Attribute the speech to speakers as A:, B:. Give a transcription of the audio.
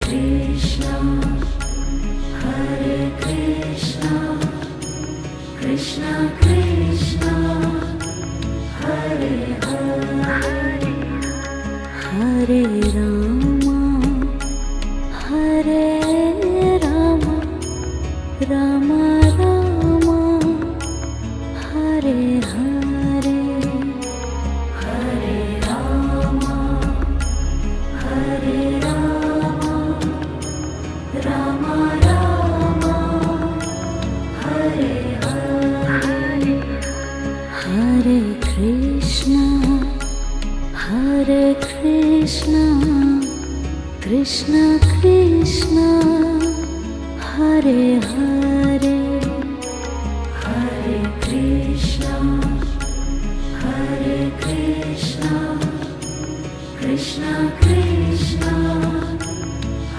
A: Krishna, Hare Krishna, Krishna Krishna, Hare Hare, Hare Rama, Hare Rama, Rama Rama, Hare Hare, Hare Rama, Hare Rama, Rama Rama, Hare Hare, Hare Krishna, Hare Krishna, Krishna Krishna, Hare Hare, Hare Krishna, Hare Krishna, Krishna Krishna,